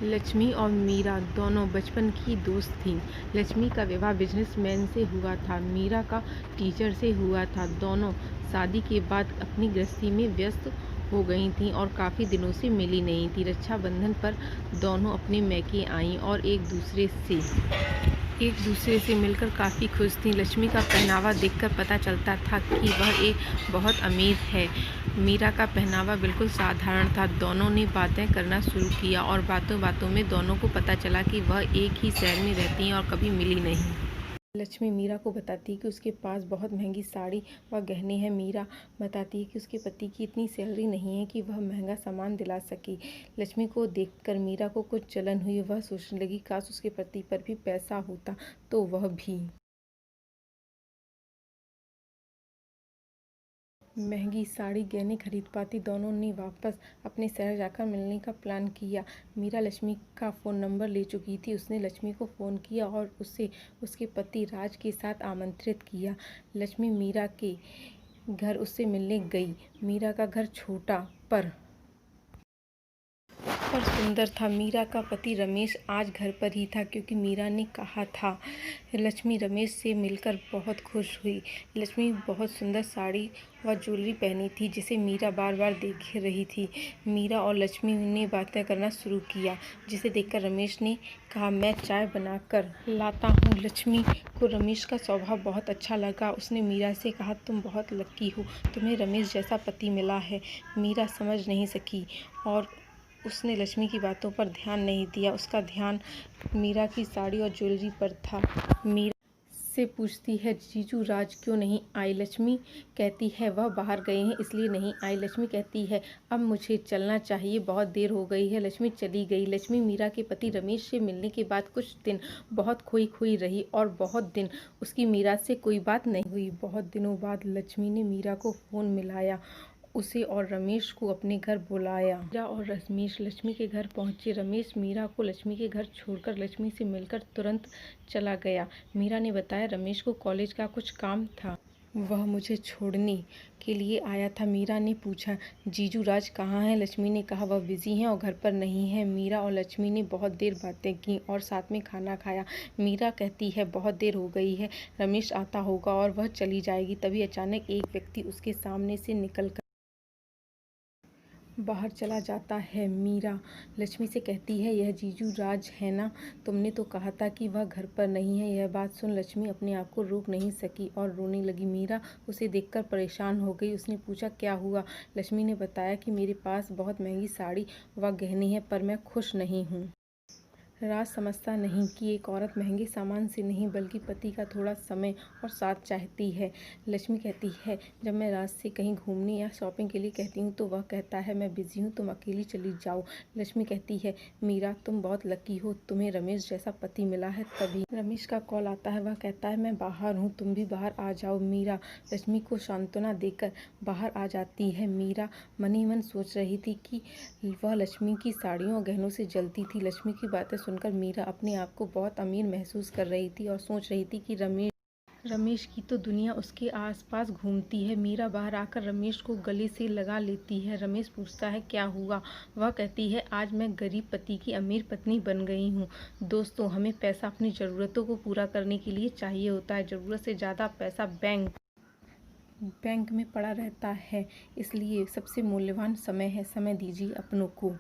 लक्ष्मी और मीरा दोनों बचपन की दोस्त थीं। लक्ष्मी का विवाह बिजनेसमैन से हुआ था, मीरा का टीचर से हुआ था। दोनों शादी के बाद अपनी गृहस्थी में व्यस्त हो गई थीं और काफ़ी दिनों से मिली नहीं थीं। रक्षाबंधन पर दोनों अपने मैके आईं और एक दूसरे से मिलकर काफ़ी खुश थीं। लक्ष्मी का पहनावा देखकर पता चलता था कि वह एक बहुत अमीर है। मीरा का पहनावा बिल्कुल साधारण था। दोनों ने बातें करना शुरू किया और बातों बातों में दोनों को पता चला कि वह एक ही शहर में रहती हैं और कभी मिली नहीं। लक्ष्मी मीरा को बताती है कि उसके पास बहुत महंगी साड़ी व गहने हैं। मीरा बताती है कि उसके पति की इतनी सैलरी नहीं है कि वह महंगा सामान दिला सके। लक्ष्मी को देखकर मीरा को कुछ जलन हुई। वह सोचने लगी, काश उसके पति पर भी पैसा होता तो वह भी महंगी साड़ी गहने खरीद पाती। दोनों ने वापस अपने शहर जाकर मिलने का प्लान किया। मीरा लक्ष्मी का फ़ोन नंबर ले चुकी थी। उसने लक्ष्मी को फ़ोन किया और उसे उसके पति राज के साथ आमंत्रित किया। लक्ष्मी मीरा के घर उससे मिलने गई। मीरा का घर छोटा पर सुंदर था। मीरा का पति रमेश आज घर पर ही था क्योंकि मीरा ने कहा था। लक्ष्मी रमेश से मिलकर बहुत खुश हुई। लक्ष्मी बहुत सुंदर साड़ी व ज्वेलरी पहनी थी जिसे मीरा बार बार देख रही थी। मीरा और लक्ष्मी ने बातें करना शुरू किया, जिसे देखकर रमेश ने कहा, मैं चाय बनाकर लाता हूँ। लक्ष्मी को रमेश का स्वभाव बहुत अच्छा लगा। उसने मीरा से कहा, तुम बहुत लकी हो, तुम्हें रमेश जैसा पति मिला है। मीरा समझ नहीं सकी और उसने लक्ष्मी की बातों पर ध्यान नहीं दिया। उसका ध्यान मीरा की साड़ी और ज्वेलरी पर था। मीरा से पूछती है, जीजू राज क्यों नहीं आई? लक्ष्मी कहती है, वह बाहर गए हैं इसलिए नहीं आई। लक्ष्मी कहती है, अब मुझे चलना चाहिए, बहुत देर हो गई है। लक्ष्मी चली गई। लक्ष्मी मीरा के पति रमेश से मिलने के बाद कुछ दिन बहुत खोई खोई रही और बहुत दिन उसकी मीरा से कोई बात नहीं हुई। बहुत दिनों बाद लक्ष्मी ने मीरा को फ़ोन मिलाया, उसे और रमेश को अपने घर बुलाया। मीरा और रमेश लक्ष्मी के घर पहुंचे। रमेश मीरा को लक्ष्मी के घर छोड़कर लक्ष्मी से मिलकर तुरंत चला गया। मीरा ने बताया, रमेश को कॉलेज का कुछ काम था, वह मुझे छोड़ने के लिए आया था। मीरा ने पूछा, जीजू राज कहाँ हैं? लक्ष्मी ने कहा, वह बिजी हैं और घर पर नहीं है। मीरा और लक्ष्मी ने बहुत देर बातें की और साथ में खाना खाया। मीरा कहती है, बहुत देर हो गई है, रमेश आता होगा और वह चली जाएगी। तभी अचानक एक व्यक्ति उसके सामने से निकल कर बाहर चला जाता है। मीरा लक्ष्मी से कहती है, यह जीजू राज है ना? तुमने तो कहा था कि वह घर पर नहीं है। यह बात सुन लक्ष्मी अपने आप को रोक नहीं सकी और रोने लगी। मीरा उसे देखकर परेशान हो गई। उसने पूछा, क्या हुआ? लक्ष्मी ने बताया कि मेरे पास बहुत महंगी साड़ी व गहने हैं पर मैं खुश नहीं हूँ। राज समझता नहीं कि एक औरत महंगे सामान से नहीं बल्कि पति का थोड़ा समय और साथ चाहती है। लक्ष्मी कहती है, जब मैं राज से कहीं घूमने या शॉपिंग के लिए कहती हूँ तो वह कहता है, मैं बिजी हूँ, तुम अकेली चली जाओ। लक्ष्मी कहती है, मीरा तुम बहुत लकी हो, तुम्हें रमेश जैसा पति मिला है। तभी रमेश का कॉल आता है। वह कहता है, मैं बाहर हूँ, तुम भी बाहर आ जाओ। मीरा लक्ष्मी को सांत्वना देकर बाहर आ जाती है। मीरा मन ही मन सोच रही थी कि वह लक्ष्मी की साड़ियों और गहनों से जलती थी। लक्ष्मी की बातें सुनकर मीरा अपने आप को बहुत अमीर महसूस कर रही थी और सोच रही थी कि रमेश की तो दुनिया उसके आसपास घूमती है। मीरा बाहर आकर रमेश को गले से लगा लेती है। रमेश पूछता है, क्या हुआ? वह कहती है, आज मैं गरीब पति की अमीर पत्नी बन गई हूँ। दोस्तों, हमें पैसा अपनी ज़रूरतों को पूरा करने के लिए चाहिए होता है। ज़रूरत से ज़्यादा पैसा बैंक में पड़ा रहता है, इसलिए सबसे मूल्यवान समय है। समय दीजिए अपनों को।